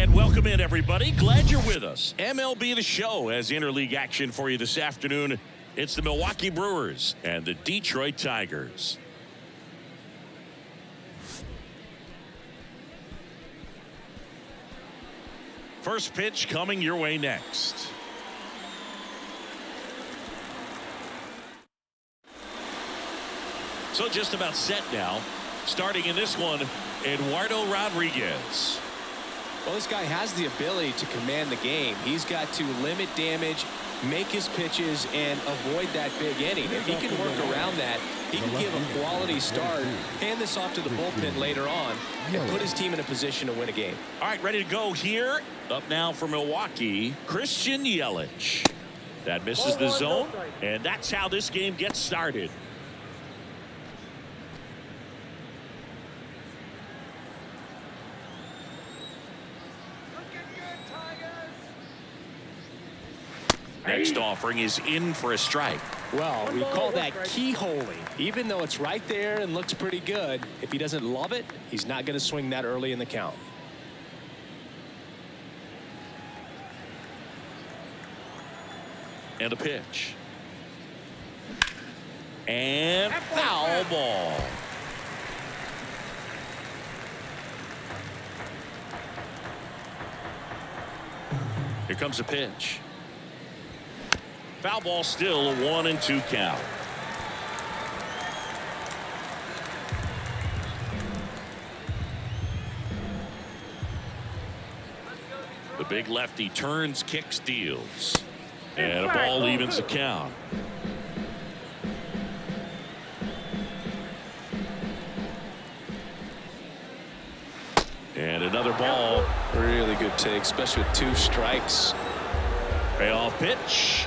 And welcome in, everybody. Glad you're with us. MLB The Show has interleague action for you this afternoon. It's the Milwaukee Brewers and the Detroit Tigers. First pitch coming your way next. So just about set now. Starting in this one, Eduardo Rodriguez. Well, this guy has the ability to command the game. He's got to limit damage, make his pitches, and avoid that big inning. If he can work around that, he can give a quality start, hand this off to the bullpen later on, and put his team in a position to win a game. All right, ready to go here. Up now for Milwaukee, Christian Yelich. That misses the zone, and that's how this game gets started. Next offering is in for a strike. Well, we call that keyholing. Even though it's right there and looks pretty good, if he doesn't love it, he's not going to swing that early in the count. And a pitch. And foul ball. Here comes a pitch. Foul ball, still a 1-2 count. The big lefty turns, kicks, deals. And a ball evens the count. And another ball. Really good take, especially with 2 strikes. Payoff pitch.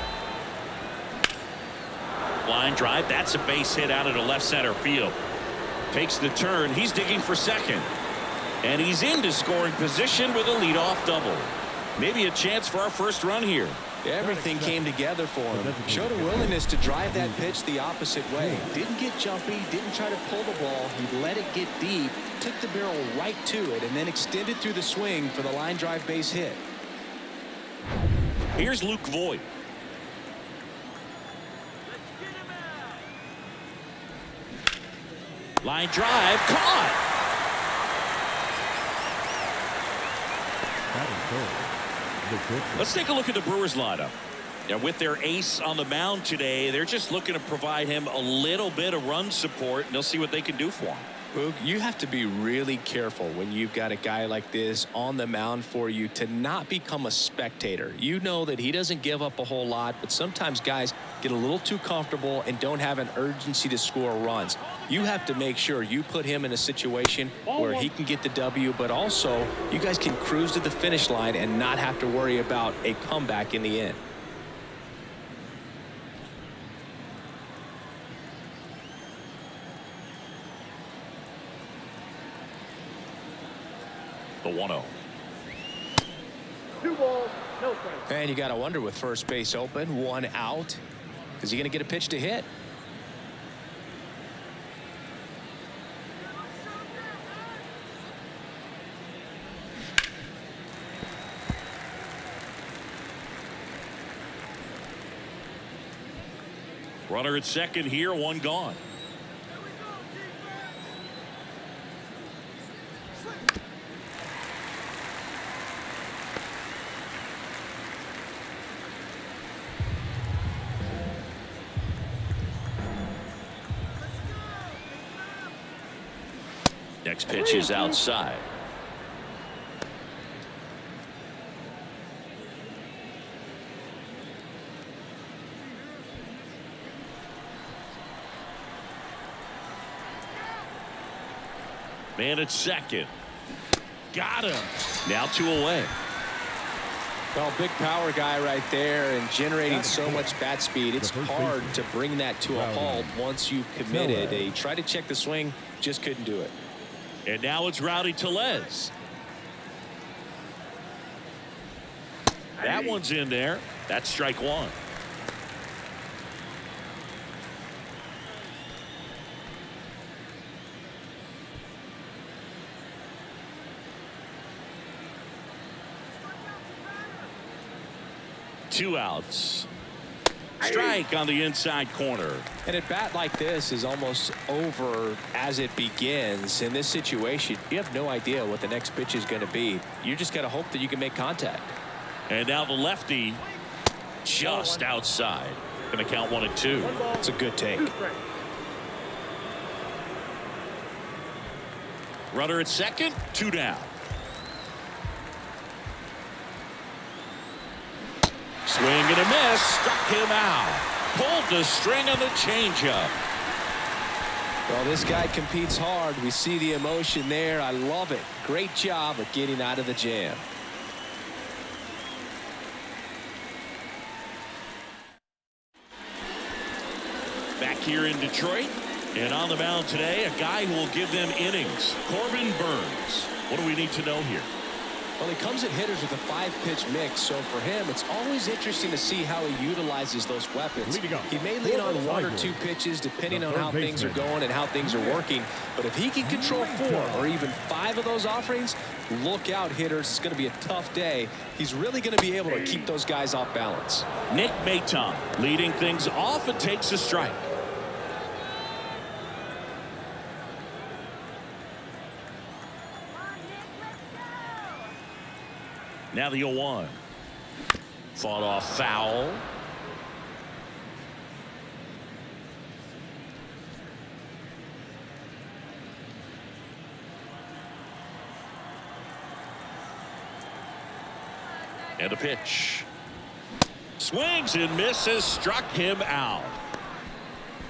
Line drive. That's a base hit out into left center field. Takes the turn. He's digging for second. And he's into scoring position with a leadoff double. Maybe a chance for our first run here. Everything came together for him. Showed a willingness to drive that pitch the opposite way. Didn't get jumpy, didn't try to pull the ball. He let it get deep, took the barrel right to it, and then extended through the swing for the line drive base hit. Here's Luke Voigt. Line drive, caught. Let's take a look at the Brewers lineup. Now, with their ace on the mound today, they're just looking to provide him a little bit of run support, and they'll see what they can do for him. Boog, you have to be really careful when you've got a guy like this on the mound for you to not become a spectator. You know that he doesn't give up a whole lot, but sometimes guys get a little too comfortable and don't have an urgency to score runs. You have to make sure you put him in a situation where he can get the W, but also you guys can cruise to the finish line and not have to worry about a comeback in the end. The 1-0. 2 balls, no strikes. And you got to wonder, with first base open, 1 out, is he going to get a pitch to hit? Runner at second here, 1 gone. Next pitch is outside. Man at second. Got him. Now 2 away. Well, big power guy right there and generating so much bat speed. It's hard to bring that to a halt once you've committed. He tried to check the swing, just couldn't do it. And now it's Rowdy Tellez. That one's in there. That's strike 1. 2 outs. Strike on the inside corner. And at bat like this is almost over as it begins. In this situation, you have no idea what the next pitch is going to be. You just got to hope that you can make contact. And now the lefty just outside. Going to count 1 and 2. It's a good take. Runner at second, 2 down. Swing and a miss, struck him out. Pulled the string on the changeup. Well, this guy competes hard. We see the emotion there. I love it. Great job of getting out of the jam. Back here in Detroit, and on the mound today, a guy who will give them innings, Corbin Burns. What do we need to know here? Well, he comes at hitters with a 5-pitch mix, so for him, it's always interesting to see how he utilizes those weapons. He may lean on 1 or 2 pitches depending on how things are going and how things are working, but if he can control 4 or even 5 of those offerings, look out, hitters. It's going to be a tough day. He's really going to be able to keep those guys off balance. Nick Maton leading things off and takes a strike. Now the 0-1. Fought off foul. And a pitch. Swings and misses, struck him out.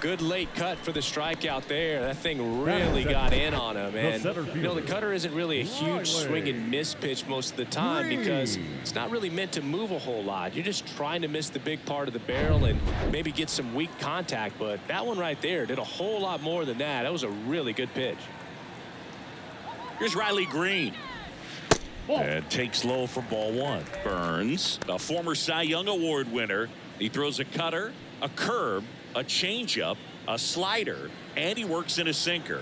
Good late cut for the strikeout there. That thing really got in on him. And, you know, the cutter isn't really a huge swing and miss pitch most of the time because it's not really meant to move a whole lot. You're just trying to miss the big part of the barrel and maybe get some weak contact. But that one right there did a whole lot more than that. That was a really good pitch. Here's Riley Green. And takes low for ball 1. Burns, a former Cy Young Award winner. He throws a cutter, a curve, a changeup, a slider, and he works in a sinker.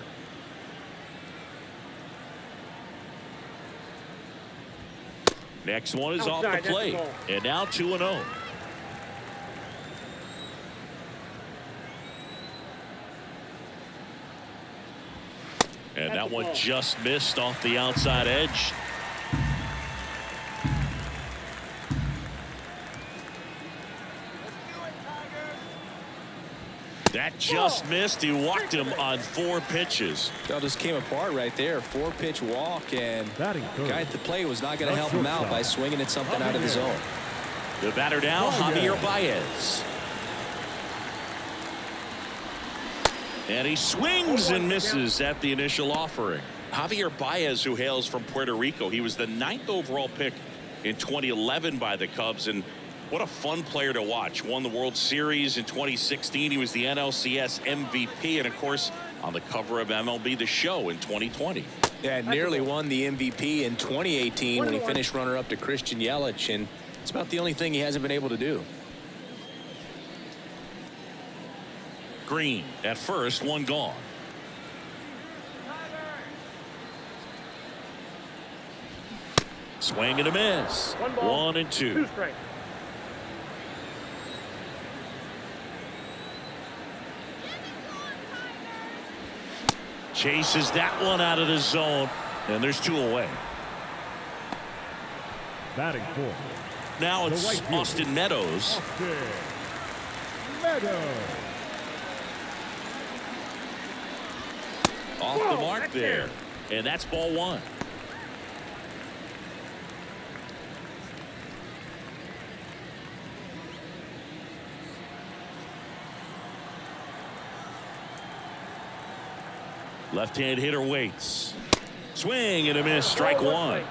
Next one is off the plate. And now 2-0. And that one just missed off the outside edge. That just missed. He walked him on 4 pitches. That just came apart right there. 4-pitch walk, and the guy at the plate was not going to help him out by swinging at something out of the zone. The batter now, Javier Baez. And he swings and misses at the initial offering. Javier Baez, who hails from Puerto Rico, he was the 9th overall pick in 2011 by the Cubs, and what a fun player to watch. Won the World Series in 2016. He was the NLCS MVP, and of course on the cover of MLB The Show in 2020. Yeah, nearly won the MVP in 2018 when he finished runner-up to Christian Yelich, and it's about the only thing he hasn't been able to do. Green at first, 1 gone. Swing and a miss. 1 and 2. Chases that one out of the zone, and there's 2 away. Batting 4. Now it's Austin Meadows. Off the mark there, and that's ball 1. Left-hand hitter waits. Swing and a miss, strike 1.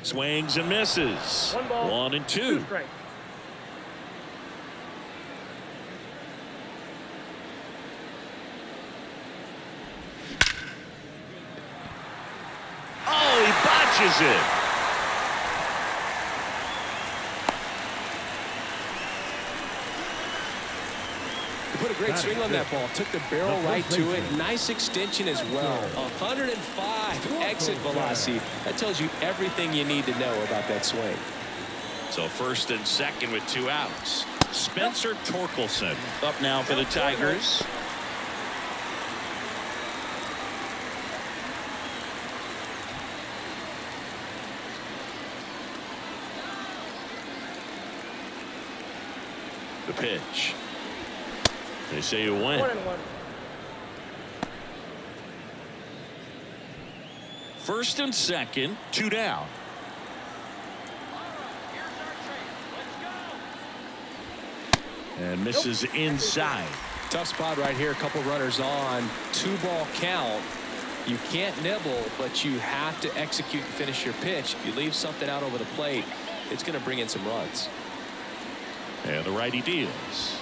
Swings and misses. 1 and 2. Oh, he botches it. Put a great swing on that ball. Took the barrel right to it. Nice extension as well. 105 exit velocity. That tells you everything you need to know about that swing. So first and second with 2 outs. Spencer Torkelson up now for the Tigers. The pitch. They say you win. 1-1. First and second, 2 down. And misses inside. Tough spot right here. A couple runners on. 2-ball count. You can't nibble, but you have to execute and finish your pitch. If you leave something out over the plate, it's going to bring in some runs. And the righty deals.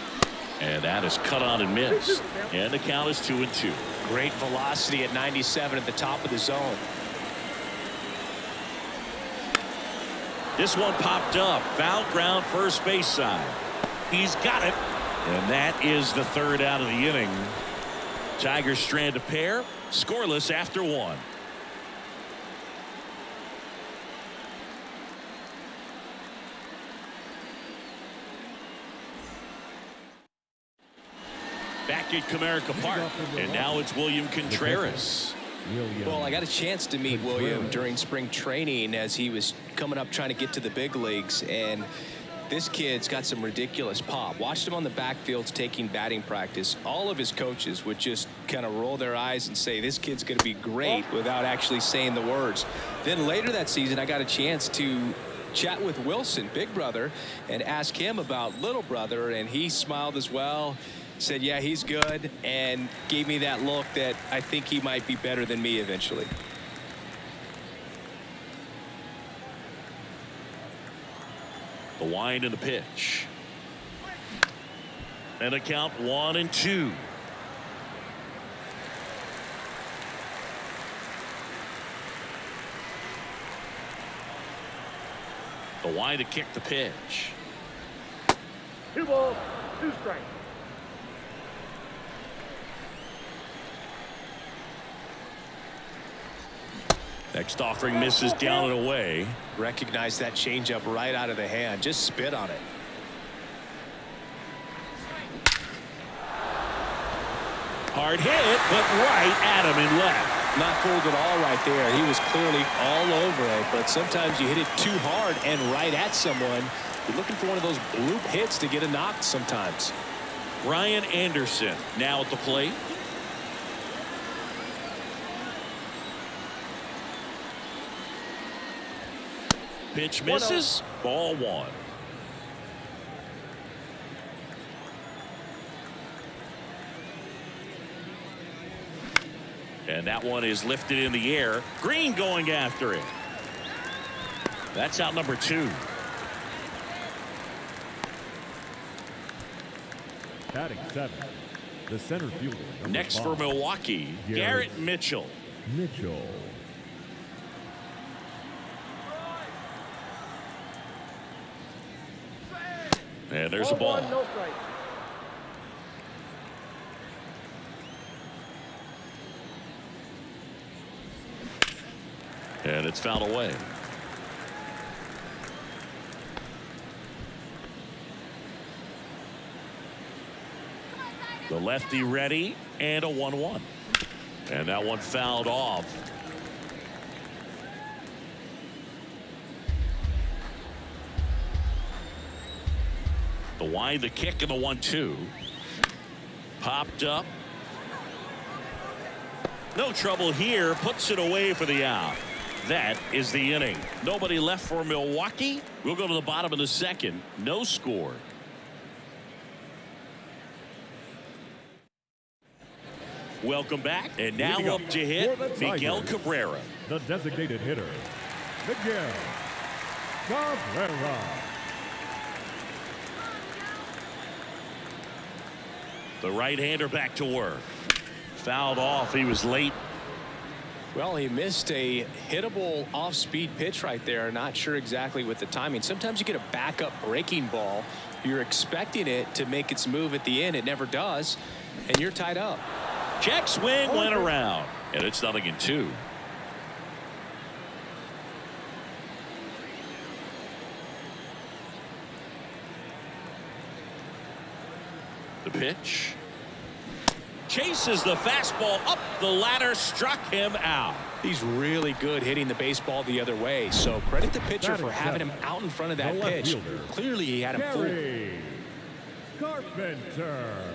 And that is cut on and missed. And the count is 2-2. Great velocity at 97 at the top of the zone. This one popped up. Foul ground, first base side. He's got it. And that is the 3rd out of the inning. Tigers strand a pair. Scoreless after 1. Back at Comerica Park, and now it's William Contreras. Well, I got a chance to meet William during spring training as he was coming up trying to get to the big leagues, and this kid's got some ridiculous pop. Watched him on the backfields taking batting practice. All of his coaches would just kind of roll their eyes and say, this kid's going to be great, without actually saying the words. Then later that season, I got a chance to chat with Wilson, big brother, and ask him about little brother, and he smiled as well. Said, yeah, he's good, and gave me that look that I think he might be better than me eventually. The wind and the pitch. And a count 1-2. The wind to kick the pitch. 2 balls, 2 strikes. Next offering misses down and away. Recognize that changeup right out of the hand. Just spit on it. Hard hit, but right at him and left. Not fooled at all right there. He was clearly all over it, but sometimes you hit it too hard and right at someone. You're looking for one of those bloop hits to get a knock sometimes. Ryan Anderson now at the plate. Pitch misses. Ball 1. And that one is lifted in the air. Green going after it. That's out number 2. Batting 7, the center fielder. Next 5, for Milwaukee, Garrett Mitchell. Mitchell. And there's a ball. No strike. And it's fouled away. The lefty ready, and a 1-1. And that one fouled off. The wind, the kick, and the 1-2. Popped up. No trouble here. Puts it away for the out. That is the inning. Nobody left for Milwaukee. We'll go to the bottom of the second. No score. Welcome back. And now up to hit, Miguel Cabrera. The designated hitter, Miguel Cabrera. The right-hander back to work. Fouled off. He was late Well, he missed a hittable off-speed pitch right there. Not sure exactly with the timing. Sometimes you get a backup breaking ball. You're expecting it to make its move at the end. It never does, and you're tied up. Check swing went around, and it's 0-2. The pitch. Chases the fastball up the ladder, struck him out. He's really good hitting the baseball the other way, so credit the pitcher for having him out in front of that pitch. Clearly he had him fooled. Carpenter.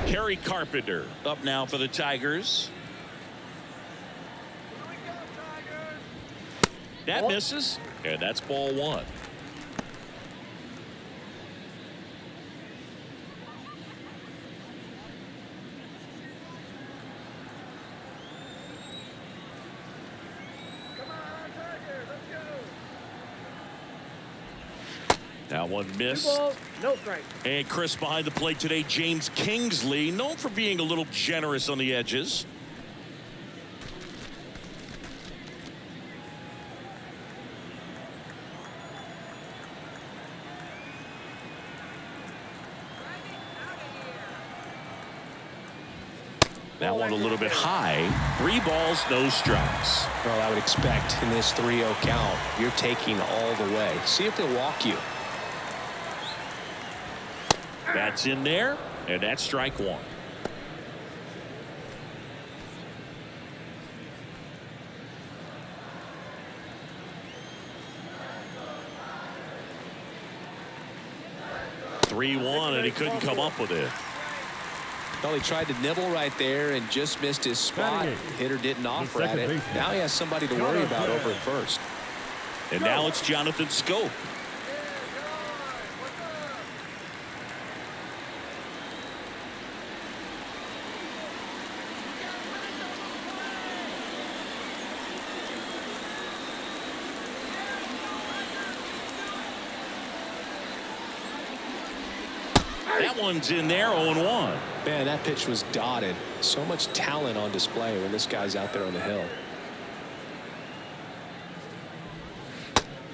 Kerry Carpenter up now for the Tigers. That misses, and that's ball 1. That one missed. 2 balls, no strike. And Chris behind the plate today, James Kingsley, known for being a little generous on the edges. That one a little bit high. 3 balls, no strikes. Well, I would expect in this 3-0 count, you're taking all the way. See if they'll walk you. That's in there, and that's strike 1. (3-1), and he couldn't come up with it. Well, he tried to nibble right there and just missed his spot. Hitter didn't offer at it. Now he has somebody to worry about over at first. And now it's Jonathan Scope. That one's in there, 0-1. Man, that pitch was dotted. So much talent on display when this guy's out there on the hill.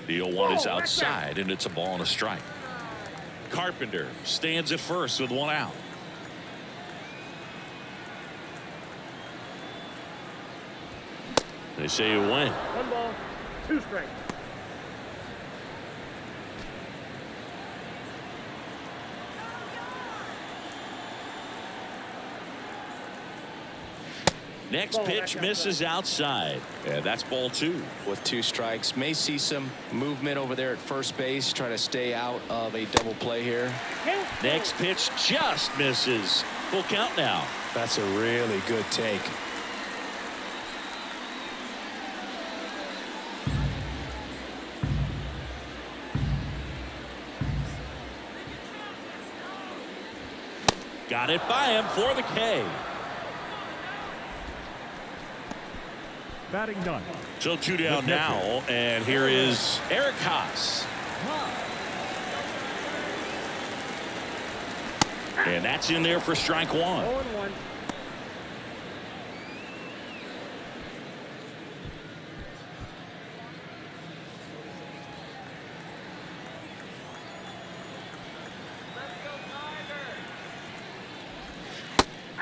The 0-1 is outside, and it's a ball and a strike. Carpenter stands at first with 1 out. They say you win. 1 ball, 2 strikes. Next pitch misses outside, and that's ball 2. With 2 strikes, may see some movement over there at first base, trying to stay out of a double play here. Next pitch just misses. Full count now. That's a really good take. Got it by him for the K. Batting 9. So 2 down now, and here is Eric Haas. And that's in there for strike 1. 0-1.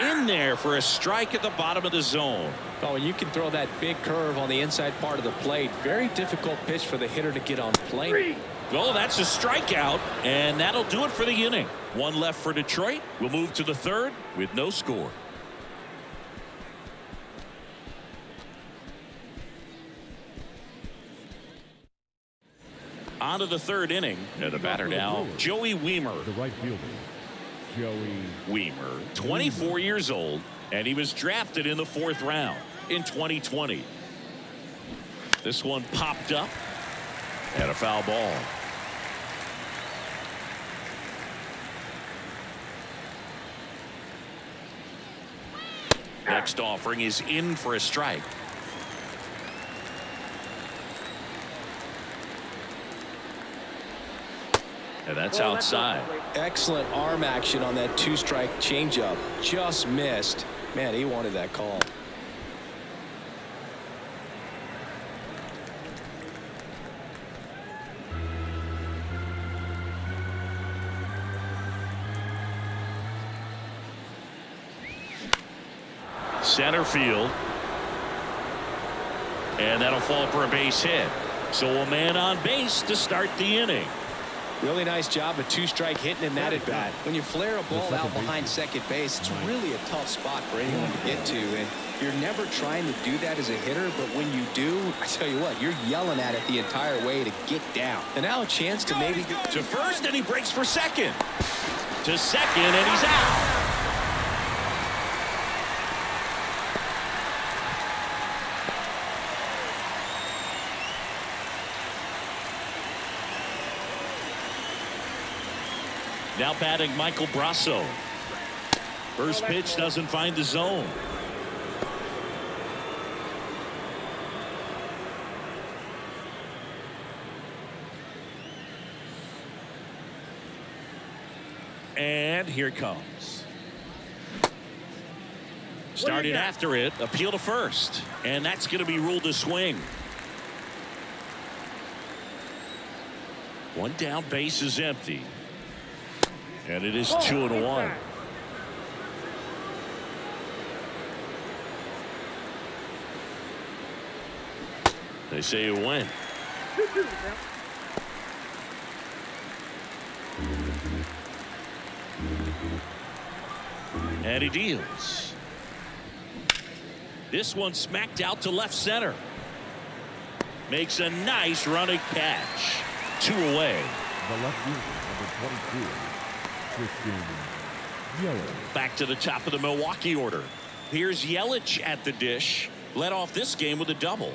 In there for a strike at the bottom of the zone. Oh, and you can throw that big curve on the inside part of the plate. Very difficult pitch for the hitter to get on plate. Well, that's a strikeout, and that'll do it for the inning. 1 left for Detroit. We'll move to the 3rd with no score. On to the 3rd inning, and the batter now, Joey Wiemer. The right fielder, Joey Wiemer, 24 years old, and he was drafted in the 4th round in 2020. This one popped up, and a foul ball. Next offering is in for a strike. And that's Well, outside. Excellent arm action on that two-strike changeup. Just missed. Man, he wanted that call. Center field. And that'll fall for a base hit. So a man on base to start the inning. Really nice job of two-strike hitting in that at bat. When you flare a ball out behind second base, it's really a tough spot for anyone to get to, and you're never trying to do that as a hitter, but when you do, I tell you what, you're yelling at it the entire way to get down. And now a chance to maybe get to first, and he breaks for second. To second, and he's out. Now batting Michael Brasso. First pitch doesn't find the zone. And here it comes. Started after it, appeal to first, and that's going to be ruled a swing. One down, base is empty. And it is 2-1. They say you win. And he deals. This one smacked out to left center. Makes a nice running catch. 2 away. The left fielder, number 22. Back to the top of the Milwaukee order. Here's Yelich at the dish. Led off this game with a double.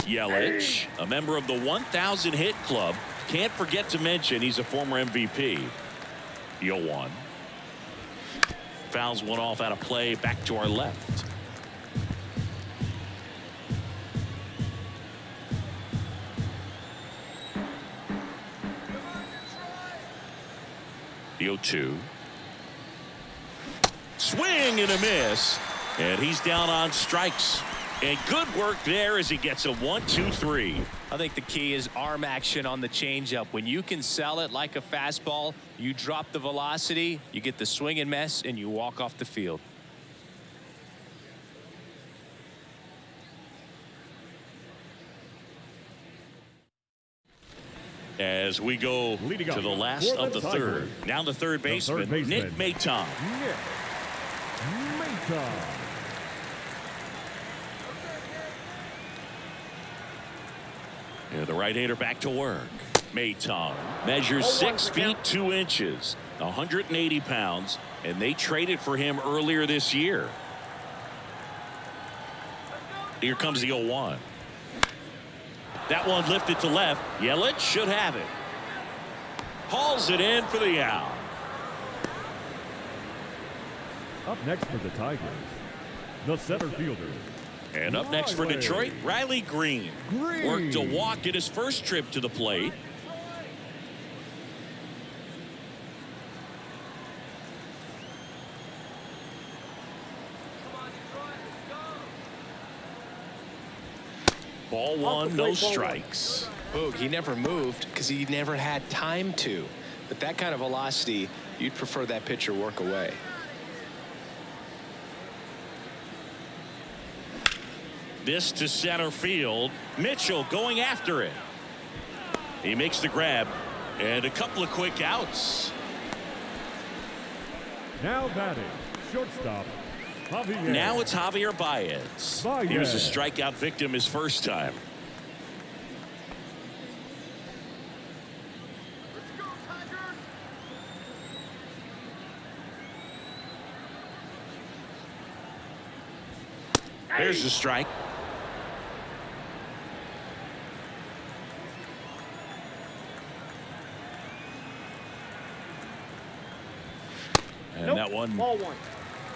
Yelich, a member of the 1,000 hit club. Can't forget to mention he's a former MVP. 0-1. Fouls one off out of play. Back to our left. The 0-2. Swing and a miss. And he's down on strikes. And good work there as he gets a 1-2-3. I think the key is arm action on the changeup. When you can sell it like a fastball, you drop the velocity, you get the swing and miss, and you walk off the field. As we go to the last of the third. Now the third baseman, Nick Maton. Yeah, the right-hander back to work. Maton measures 6 feet 2 inches, 180 pounds, and they traded for him earlier this year. Here comes the 0-1. That one lifted to left. Yelich should have it. Hauls it in for the out. Up next for the Tigers, the center fielder. And up next for Detroit, Riley Green. Worked a walk at his first trip to the plate. Ball one, no strikes. Boog, he never moved because he never had time to. But that kind of velocity, you'd prefer that pitcher work away. This to center field. Mitchell going after it. He makes the grab. And a couple of quick outs. Now batting, shortstop, Javier. Now it's Javier Baez. He was a strikeout victim his first time. There's the strike. And that one Ball one.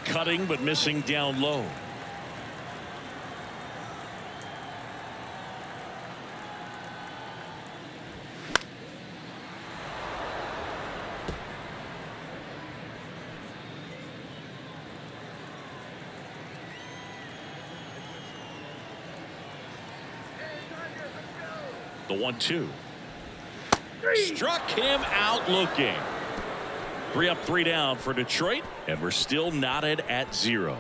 cutting but missing down low. The 1-2. Struck him out looking. 3 up, 3 down for Detroit, and we're still knotted at 0.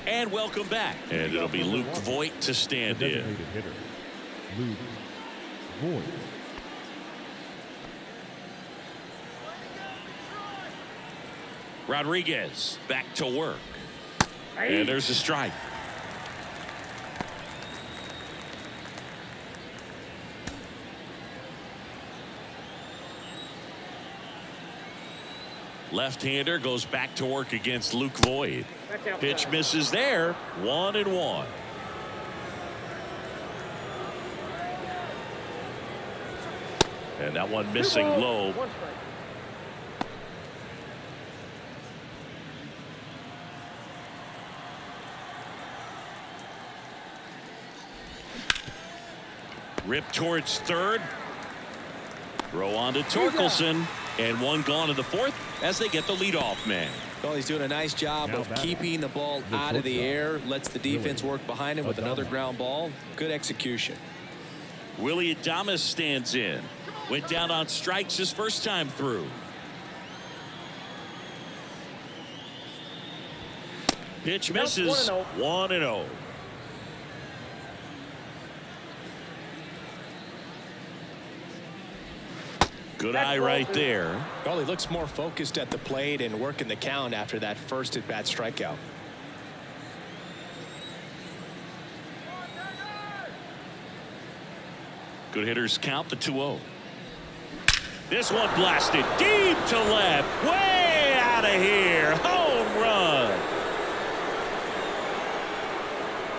And welcome back. And it'll be Luke Voigt to stand in. Hitter, Luke Voigt. Rodriguez back to work. And there's a strike. Left-hander goes back to work against Luke Voigt. Pitch misses there. 1-1. And that one missing low. Rip towards third. Throw on to Torkelson. And one gone in the 4th as they get the leadoff man. Well, he's doing a nice job of keeping the ball out of the air. Lets the defense work behind him with another ground ball. Good execution. Willie Adames stands in. Went down on strikes his first time through. Pitch misses. 1-0. Good eye right there. Well, he looks more focused at the plate and working the count after that first at-bat strikeout. Good hitters count the 2-0. This one blasted deep to left. Way out of here. Home run.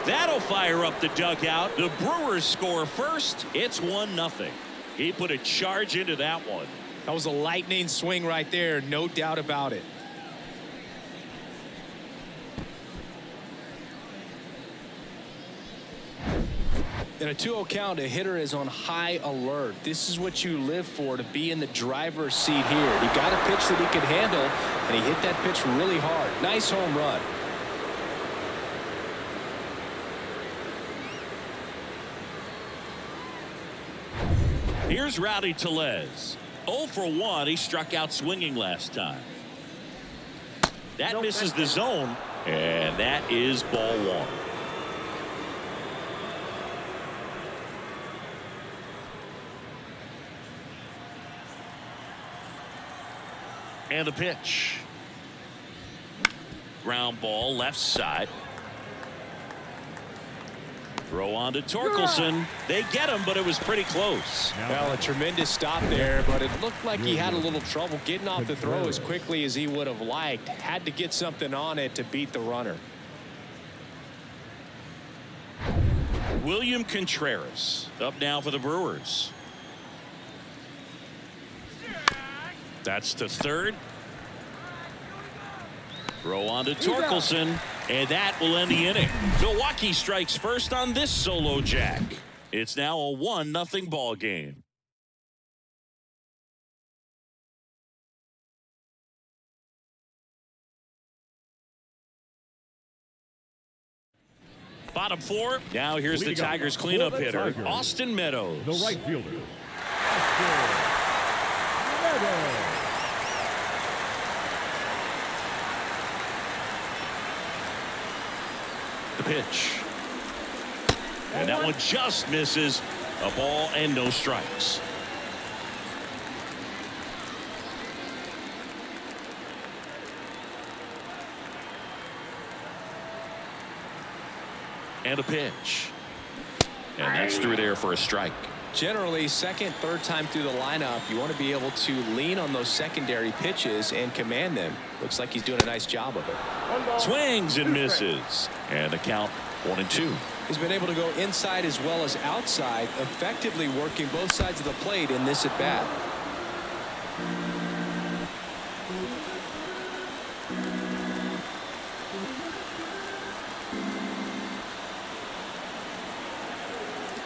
That'll fire up the dugout. The Brewers score first. It's 1-0. He put a charge into that one. That was a lightning swing right there. No doubt about it. In a 2-0 count, a hitter is on high alert. This is what you live for, to be in the driver's seat here. He got a pitch that he could handle, and he hit that pitch really hard. Nice home run. Here's Rowdy Tellez. 0 for 1. He struck out swinging last time. That misses the zone, and that is ball 1. And the pitch. Ground ball left side. Throw on to Torkelson. They get him, but it was pretty close. Well, a tremendous stop there, but it looked like he had a little trouble getting off the throw as quickly as he would have liked. Had to get something on it to beat the runner. William Contreras up now for the Brewers. That's to third. Throw on to Torkelson, and that will end the inning. Milwaukee strikes first on this solo jack. It's now a 1-0 ball game. Bottom 4. Now here's the Tigers cleanup hitter, Austin Meadows. The right fielder, Austin Meadows. The pitch. And that one just misses. A ball and no strikes. And a pitch. And that's through there for a strike. Generally, second, third time through the lineup, you want to be able to lean on those secondary pitches and command them. Looks like he's doing a nice job of it. Swings and misses. And the count 1-2. He's been able to go inside as well as outside, effectively working both sides of the plate in this at bat.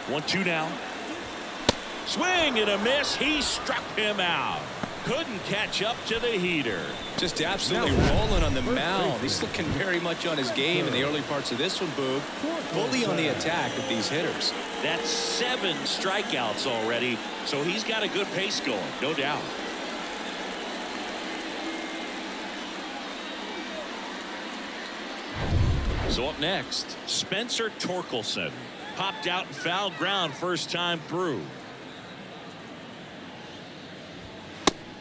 One, two now. Swing and a miss. He struck him out. Couldn't catch up to the heater. Just absolutely rolling on the mound. He's looking very much on his game in the early parts of this one, Boog. Fully on the attack with these hitters. That's 7 strikeouts already, so he's got a good pace going, no doubt. So up next, Spencer Torkelson. Popped out and fouled ground first time through.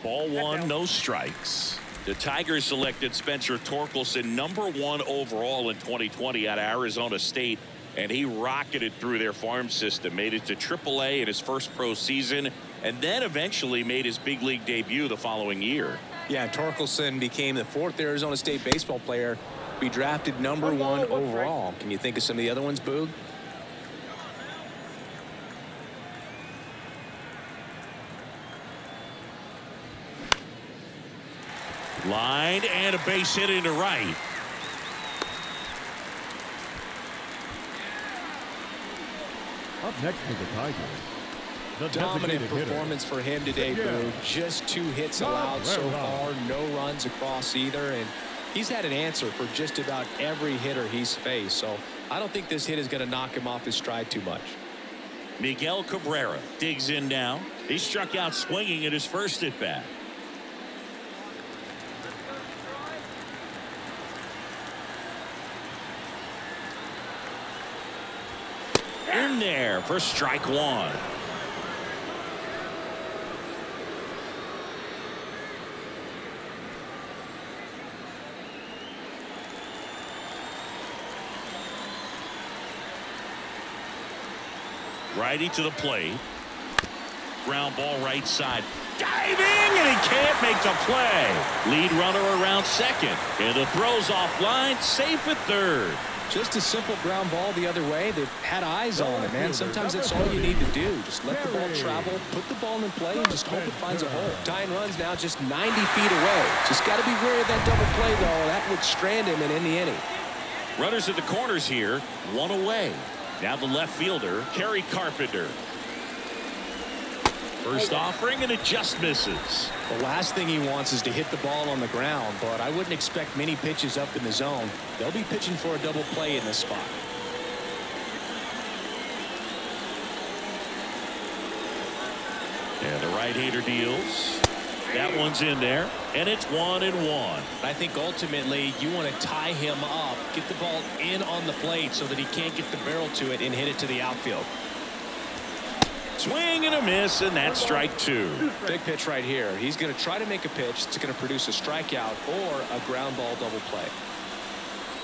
Ball 1, no strikes. The Tigers selected Spencer Torkelson #1 overall in 2020 out of Arizona State, and he rocketed through their farm system, made it to AAA in his first pro season, and then eventually made his big league debut the following year. Yeah, Torkelson became the 4th Arizona State baseball player to be drafted #1 overall. Can you think of some of the other ones, Boog? Line and a base hit into right. Up next for the Tigers. The Dominant designated performance for him today, Boog. Just 2 hits allowed so far, no runs across either, and he's had an answer for just about every hitter he's faced, so I don't think this hit is going to knock him off his stride too much. Miguel Cabrera digs in now. He struck out swinging at his first at bat. In there for strike 1. Righty to the plate. Ground ball right side. Diving, and he can't make the play. Lead runner around second. And the throw's offline, safe at third. Just a simple ground ball the other way. They've had eyes on it, man. Sometimes that's all you need to do. Just let the ball travel, put the ball in play, and just hope it finds a hole. Tying runs now just 90 feet away. Just got to be wary of that double play, though. That would strand him and end the inning. Runners at the corners here, 1 away. Now the left fielder, Kerry Carpenter. First offering, and it just misses. The last thing he wants is to hit the ball on the ground, but I wouldn't expect many pitches up in the zone. They'll be pitching for a double play in this spot. And the right-hander deals. That one's in there, and it's 1-1. I think ultimately you want to tie him up, get the ball in on the plate so that he can't get the barrel to it and hit it to the outfield. Swing and a miss, and that's strike 2. Big pitch right here. He's going to try to make a pitch that's going to produce a strikeout or a ground ball double play.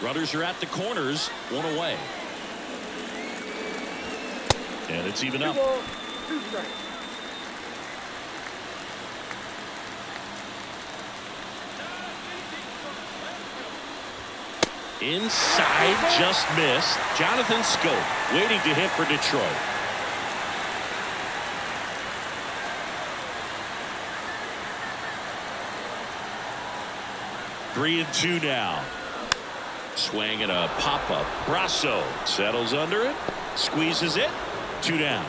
Runners are at the corners, 1 away. And it's even up. 2 strikes. Inside, just missed. Jonathan Scope waiting to hit for Detroit. Three and 2 now. Swing and a pop-up. Brasso settles under it, squeezes it, 2 down.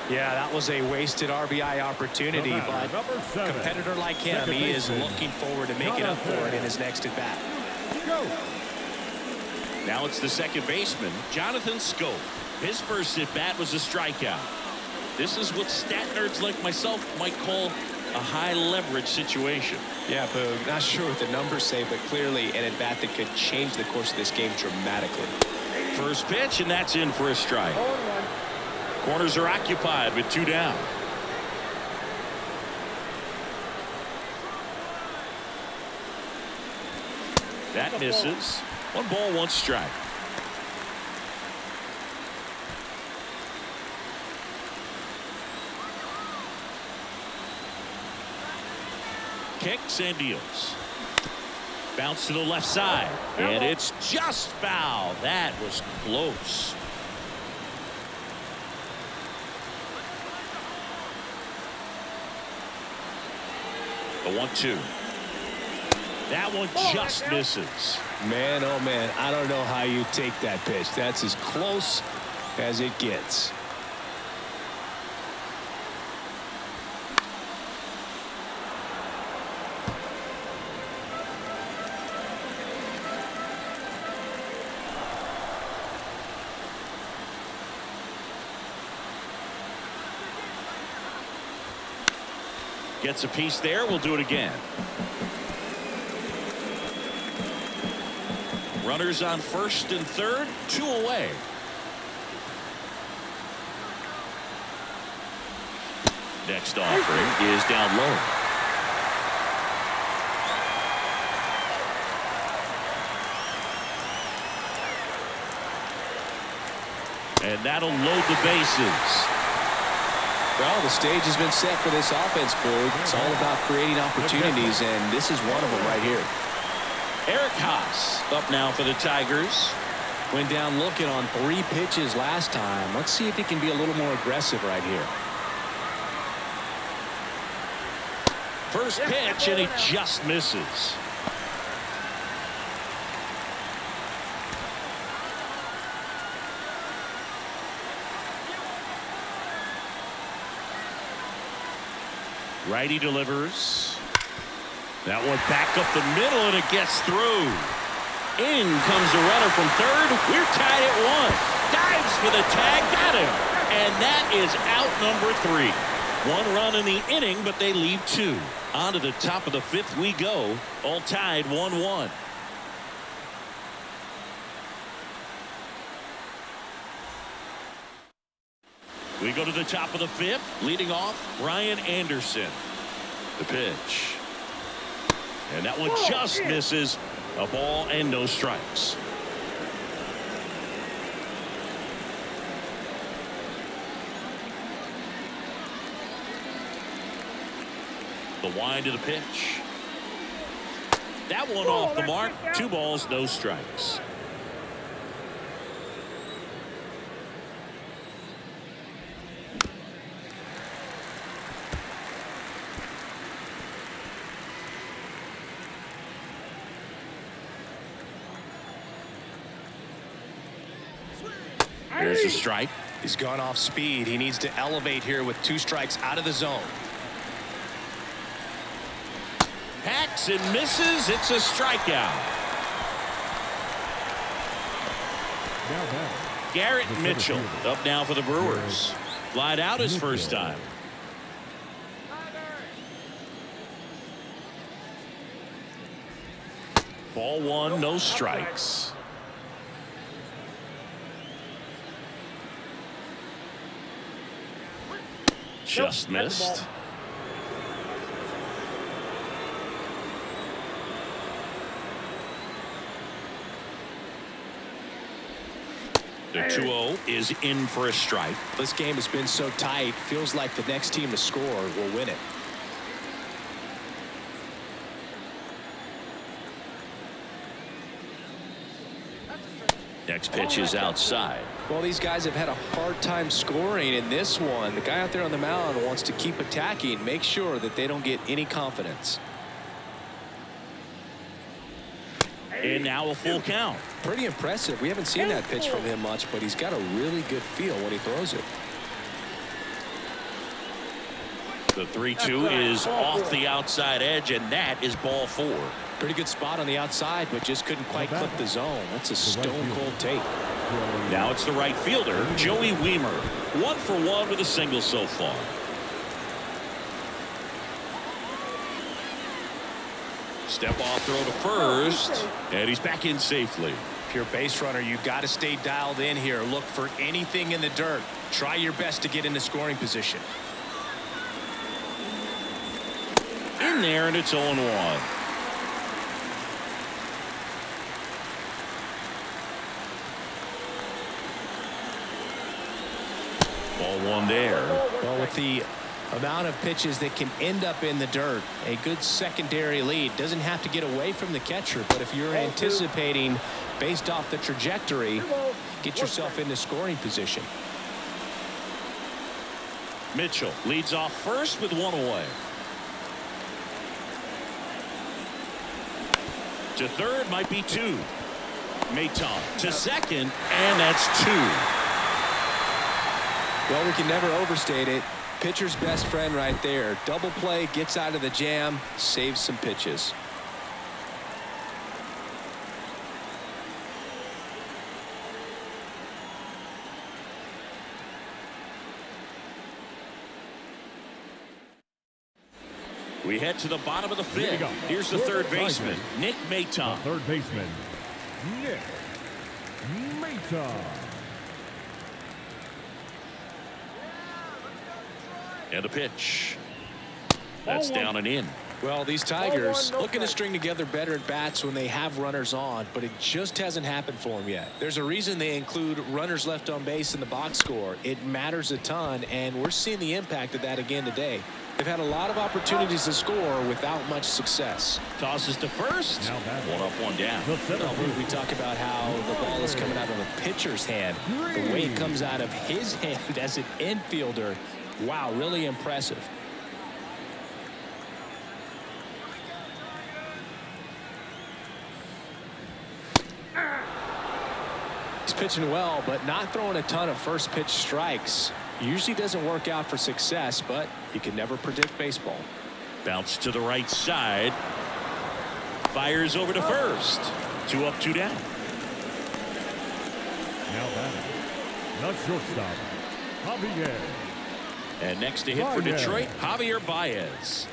Yeah, that was a wasted RBI opportunity, but a competitor like him, he is looking forward to making up for it in his next at-bat. Now it's the second baseman, Jonathan Scope. His first at-bat was a strikeout. This is what stat nerds like myself might call a high-leverage situation. Yeah, Boog, not sure what the numbers say, but clearly an at-bat that could change the course of this game dramatically. First pitch, and that's in for a strike. 0-1. Corners are occupied with 2 down. That misses. 1 ball, 1 strike. Kicks and deals. Bounce to the left side, and it's just foul. That was close. The 1-2. That one just misses. Man, oh man, I don't know how you take that pitch. That's as close as it gets. Gets a piece there. We'll do it again. Runners on first and third, 2 away. Next offering is down low. And that'll load the bases. Well, the stage has been set for this offense, Boog. It's all about creating opportunities, and this is one of them right here. Eric Haas up now for the Tigers. Went down looking on 3 pitches last time. Let's see if he can be a little more aggressive right here. First pitch, and he just misses. Righty delivers. That one back up the middle, and it gets through. In comes the runner from third. We're tied at 1. Dives for the tag. Got him. And that is out number 3. 1 run in the inning, but they leave 2. On to the top of the 5th we go. All tied 1-1. We go to the top of the 5th. Leading off, Ryan Anderson. The pitch. And that one just misses. A ball and no strikes. The wind to the pitch. That one off the mark. 2 balls, no strikes. There's a strike. He's gone off speed. He needs to elevate here with 2 strikes out of the zone. Hacks and misses. It's a strikeout. Now back. Garrett Mitchell up now for the Brewers. Flied out his first time. Ball 1, no strikes. Just missed. The 2-0 is in for a strike. This game has been so tight. Feels like the next team to score will win it. Next pitch is outside. Well, these guys have had a hard time scoring in this one. The guy out there on the mound wants to keep attacking, make sure that they don't get any confidence. And now a full count. Pretty impressive. We haven't seen that pitch from him much, but he's got a really good feel when he throws it. The 3-2 is off the outside edge, and that is ball 4. Pretty good spot on the outside, but just couldn't quite clip the zone. That's a stone-cold take. Now it's the right fielder, Joey Weimer. 1 for 1 with a single so far. Step off throw to first, and he's back in safely. If you're a base runner, you've got to stay dialed in here. Look for anything in the dirt. Try your best to get into scoring position. In there, and it's 0-1. Ball 1 there. Well, with the amount of pitches that can end up in the dirt, a good secondary lead. Doesn't have to get away from the catcher, but if you're anticipating based off the trajectory, get yourself into scoring position. Mitchell leads off first with 1 away. To third might be 2. Maton to second, and that's 2. Well, we can never overstate it. Pitcher's best friend right there. Double play, gets out of the jam, saves some pitches. We head to the bottom of the Here we fifth. go. Here's the third baseman, Nick Maton. Third baseman, Nick Maton. And a pitch. That's down and in. Well, these Tigers looking to string together better at bats when they have runners on, but it just hasn't happened for them yet. There's a reason they include runners left on base in the box score. It matters a ton, and we're seeing the impact of that again today. They've had a lot of opportunities to score without much success. Tosses to first. Now batting. One up, one down. The center fielder. We talk about how the ball is coming out of a pitcher's hand. The way it comes out of his hand as an infielder, wow, really impressive. He's pitching well, but not throwing a ton of first pitch strikes. Usually doesn't work out for success, but you can never predict baseball. Bounce to the right side. Fires over to first. 2 up, 2 down. Now batting. The shortstop, Javier. And next to hit for Baez. Detroit, Javier Baez.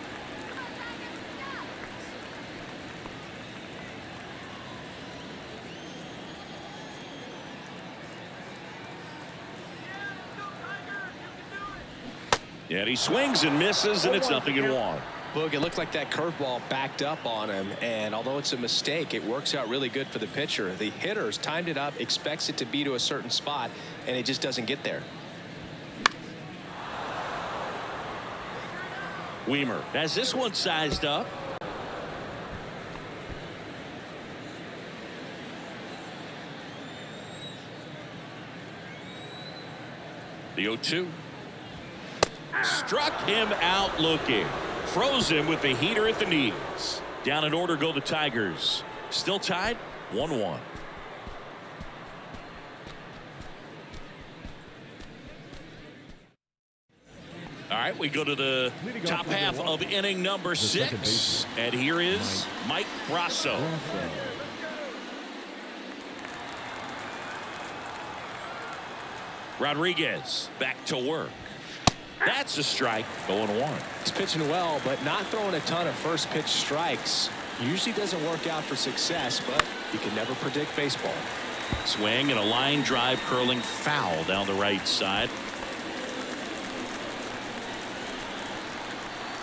And he swings and misses, and it's 0-1. Boog, it looked like that curveball backed up on him, and although it's a mistake, it works out really good for the pitcher. The hitter's timed it up, expects it to be to a certain spot, and it just doesn't get there. Weimer has this one sized up. The 0-2. Struck him out looking. Froze him with the heater at the knees. Down in order go the Tigers. Still tied 1-1. All right, we go to the top half of inning number 6. And here is Mike Brasso. Rodriguez back to work. That's a strike. 0-1. He's pitching well, but not throwing a ton of first pitch strikes. Usually doesn't work out for success, but you can never predict baseball. Swing and a line drive curling foul down the right side.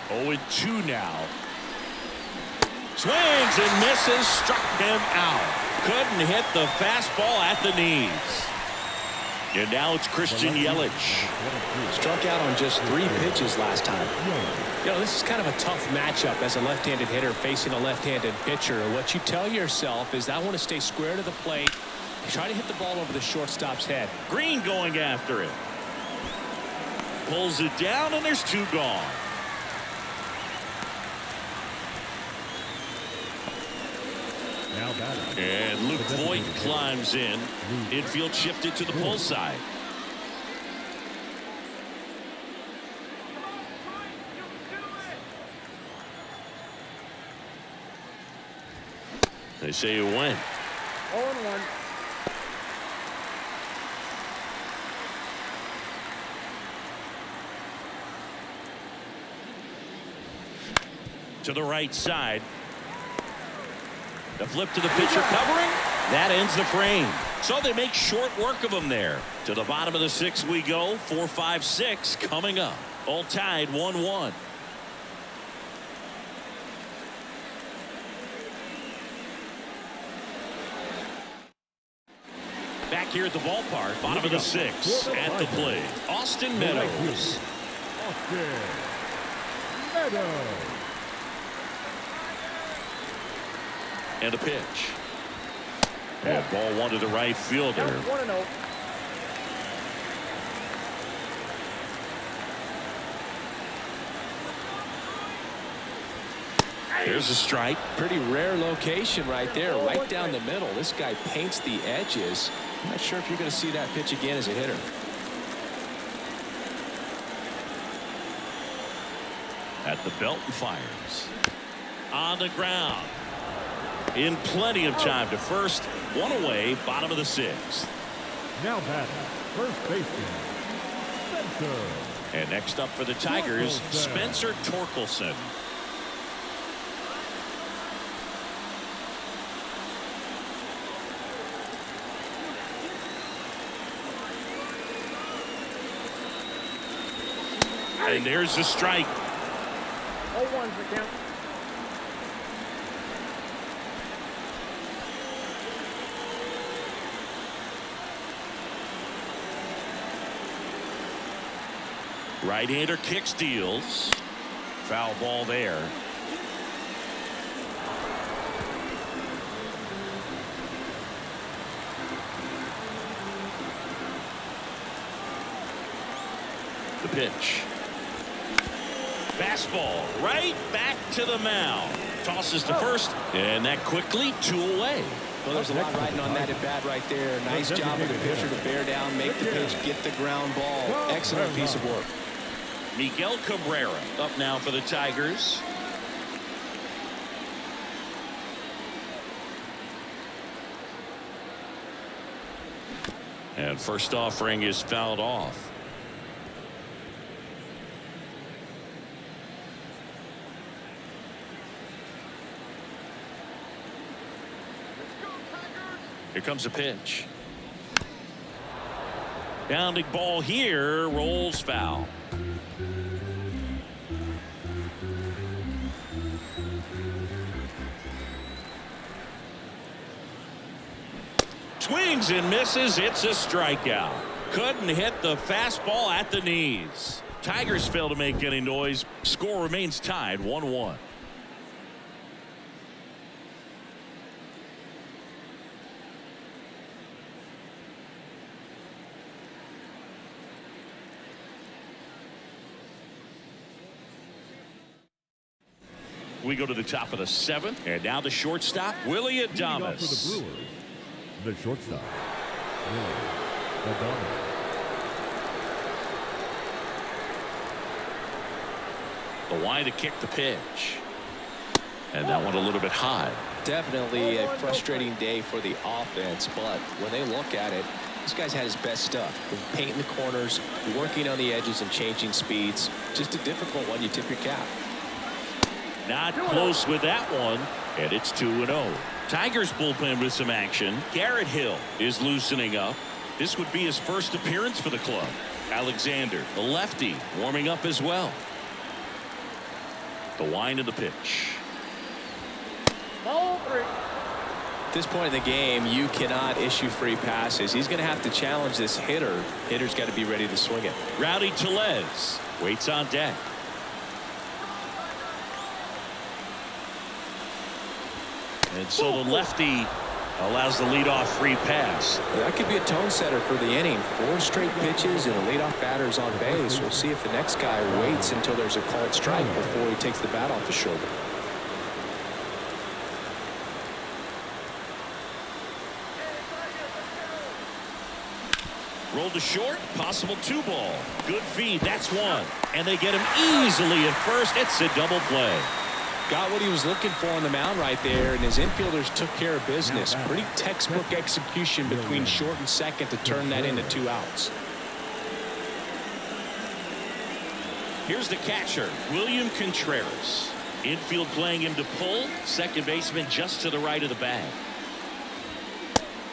0-2 now. Swings and misses. Struck him out. Couldn't hit the fastball at the knees. And now it's Christian Yelich. Struck out on just 3 pitches last time. You know, this is kind of a tough matchup as a left-handed hitter facing a left-handed pitcher. What you tell yourself is I want to stay square to the plate, try to hit the ball over the shortstop's head. Green going after it. Pulls it down, and there's 2 gone. Now batting. And Luke Voigt climbs in. Infield shifted to the pull side. They say it went. 0-1. To the right side. The flip to the pitcher covering. That ends the frame. So they make short work of him there. To the bottom of the 6th we go. 4, 5, 6 coming up. All tied 1-1. Back here at the ballpark. Bottom of the 6th. At the plate. Austin Meadows. Austin Meadows. And a pitch. And ball 1 to the right fielder. 1-0. There's a strike. Pretty rare location right there, right down the middle. This guy paints the edges. I'm not sure if you're going to see that pitch again as a hitter. At the belt and fires. On the ground. In plenty of time to first. 1 away, bottom of the 6th. Now batting. First baseman, Spencer. And next up for the Tigers, Spencer Torkelson. And there's the strike. 0-1's the count. Right-hander kick steals. Foul ball there. The pitch. Fastball right back to the mound. Tosses to first, and that quickly 2 away. Well, there's a lot riding on that at bat right there. Nice job of the pitcher to bear down, make the pitch, get the ground ball. Excellent piece of work. Miguel Cabrera up now for the Tigers. And first offering is fouled off. Here comes a pitch. Bounding ball here, rolls foul. Swings and misses. It's a strikeout. Couldn't hit the fastball at the knees. Tigers fail to make any noise. Score remains tied 1-1. We go to the top of the 7th, and now the shortstop, Willie Leading off for the Adames. Brewers, the shortstop, Willie Adames. The wide to kick the pitch. And that one a little bit high. Definitely a frustrating day for the offense, but when they look at it, this guy's had his best stuff. Painting the corners, working on the edges and changing speeds. Just a difficult one. You tip your cap. Not close with that one, and it's 2-0. Tigers bullpen with some action. Garrett Hill is loosening up. This would be his first appearance for the club. Alexander, the lefty, warming up as well. The wind of the pitch. Ball 3. At this point in the game, you cannot issue free passes. He's going to have to challenge this hitter. Hitter's got to be ready to swing it. Rowdy Tellez waits on deck. And so the lefty allows the leadoff free pass. That could be a tone setter for the inning. 4 straight pitches and a leadoff batter's on base. We'll see if the next guy waits until there's a called strike before he takes the bat off his shoulder. Rolled to short, possible 2-ball. Good feed, that's one. And they get him easily at first. It's a double play. Got what he was looking for on the mound right there, and his infielders took care of business. Pretty textbook execution between short and second to turn that into 2 outs. Here's the catcher, William Contreras. Infield playing him to pull. Second baseman just to the right of the bag.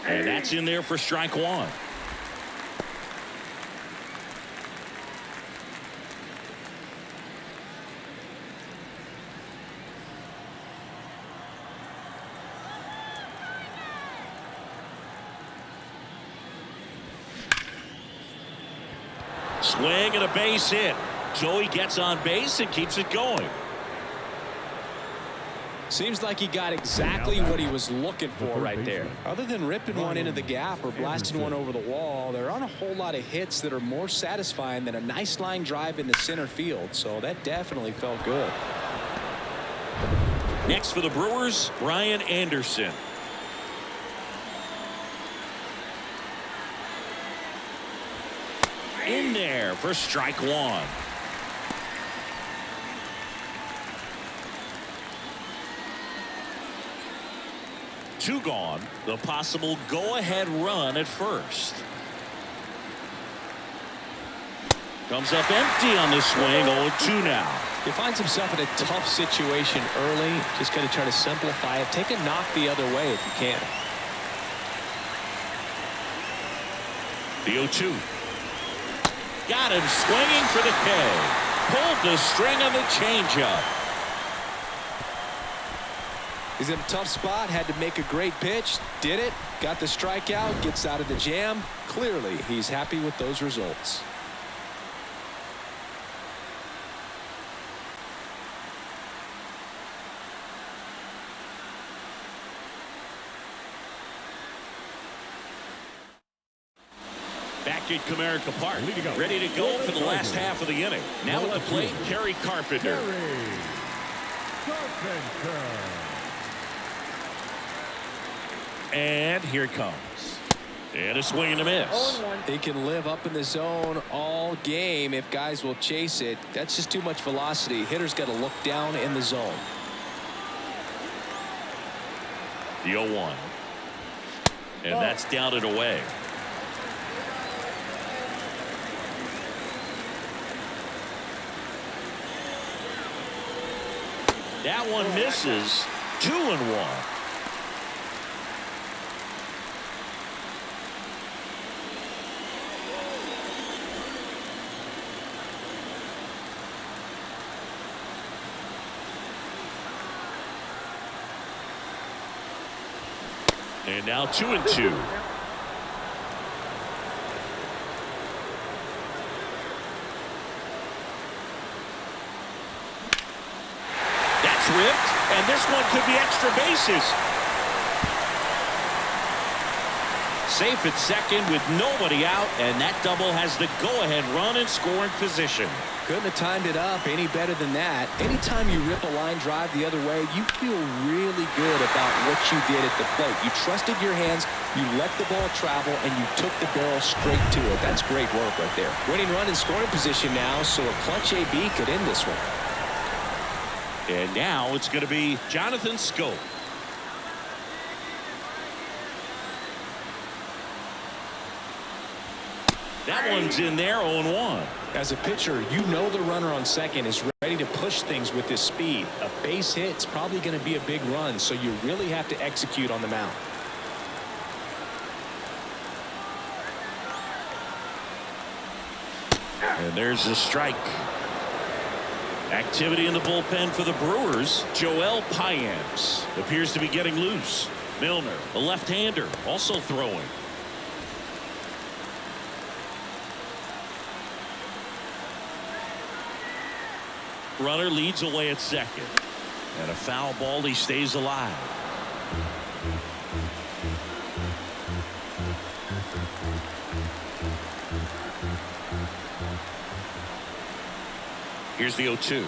And that's in there for strike 1. Swing and a base hit. So he gets on base and keeps it going. Seems like he got exactly what he was looking for right there. Other than ripping one into the gap or blasting one over the wall, there aren't a whole lot of hits that are more satisfying than a nice line drive into center field. So that definitely felt good. Next for the Brewers, Brian Anderson. In there for strike 1. Two gone. The possible go-ahead run at first. Comes up empty on the swing. 0-2 now. He finds himself in a tough situation early. Just got to try to simplify it. Take a knock the other way if you can. The 0-2. Got him swinging for the K. pulled the string on the changeup. He's in a tough spot, had to make a great pitch, did it, got the strikeout, gets out of the jam. Clearly, he's happy with those results. Back at Comerica Park, ready to go for the last half of the inning. Now at the plate, Kerry Carpenter. And here it comes. And a swing and a miss. He can live up in the zone all game if guys will chase it. That's just too much velocity. Hitter's got to look down in the zone. The 0-1. And that's down and away. That one misses. 2-1. And now 2-2. That's ripped, and this one could be extra bases. Safe at second with nobody out, and that double has the go-ahead run in scoring position. Couldn't have timed it up any better than that. Anytime you rip a line drive the other way, you feel really good about what you did at the plate. You trusted your hands, you let the ball travel, and you took the barrel straight to it. That's great work right there. Winning run in scoring position now, so a clutch AB could end this one. And now it's going to be Jonathan Schoop. That one's in there, 0-1. As a pitcher, you know the runner on second is ready to push things with his speed. A base hit's probably going to be a big run, so you really have to execute on the mound. And there's the strike. Activity in the bullpen for the Brewers. Joel Payamps appears to be getting loose. Milner, a left-hander, also throwing. Runner leads away at second. And a foul ball, he stays alive. Here's the 0-2.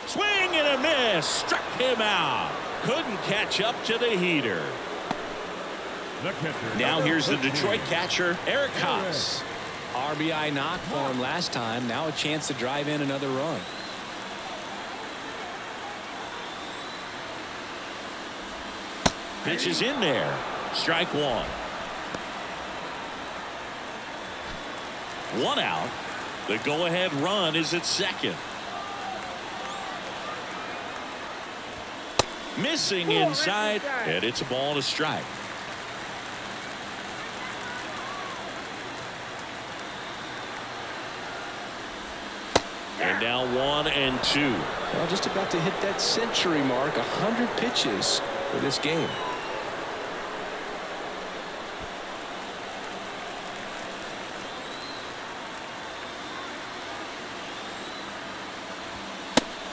Swing and a miss. Struck him out. Couldn't catch up to the heater. Now here's the Detroit catcher, Eric Haas. RBI knock for him last time. Now a chance to drive in another run. Pitch is in there. Strike one. One out. The go-ahead run is at second. Missing inside, and it's a ball and a strike. And now 1-2. Well, just about to hit that century mark. 100 pitches for this game.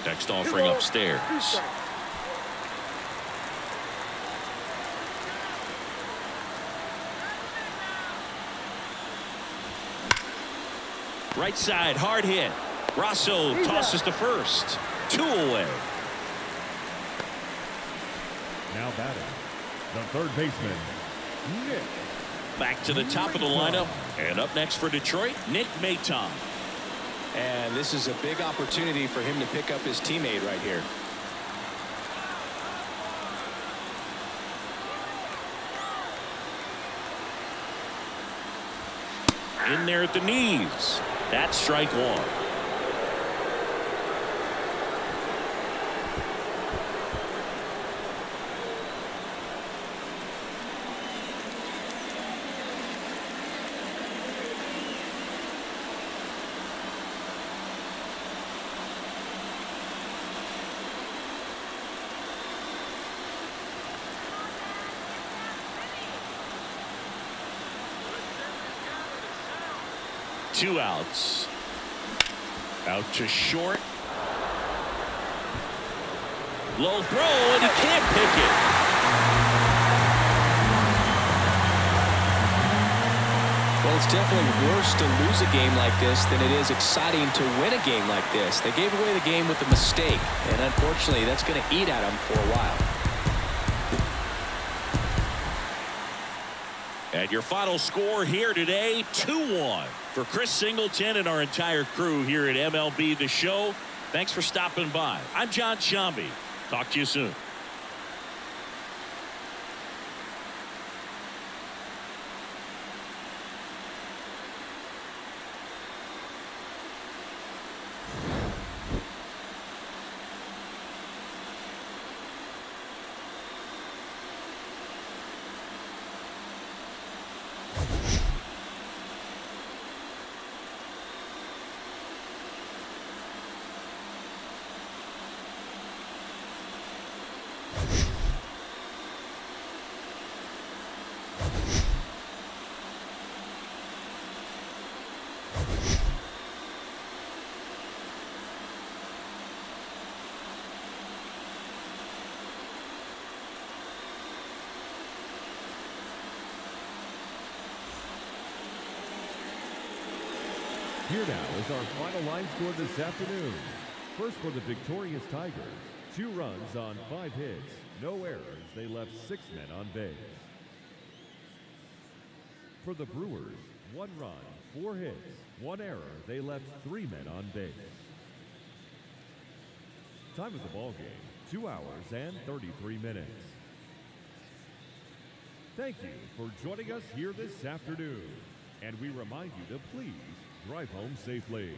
Next offering upstairs. Right side, hard hit. Rosso tosses to first. 2 away. Now batting, the third baseman, Nick. Back to the top of the lineup. And up next for Detroit, Nick Maton. And this is a big opportunity for him to pick up his teammate right here. In there at the knees. That's strike one. 2 outs. Out to short. Low throw, and he can't pick it. Well, it's definitely worse to lose a game like this than it is exciting to win a game like this. They gave away the game with a mistake, and unfortunately, that's going to eat at them for a while. And your final score here today, 2-1. For Chris Singleton and our entire crew here at MLB The Show, thanks for stopping by. I'm John Shambi. Talk to you soon. Here now is our final line score this afternoon. First for the victorious Tigers, 2 runs on 5 hits, no errors. They left 6 men on base. For the Brewers, 1 run, 4 hits, 1 error. They left 3 men on base. Time of the ball game, 2 hours and 33 minutes. Thank you for joining us here this afternoon. And we remind you to please drive home safely.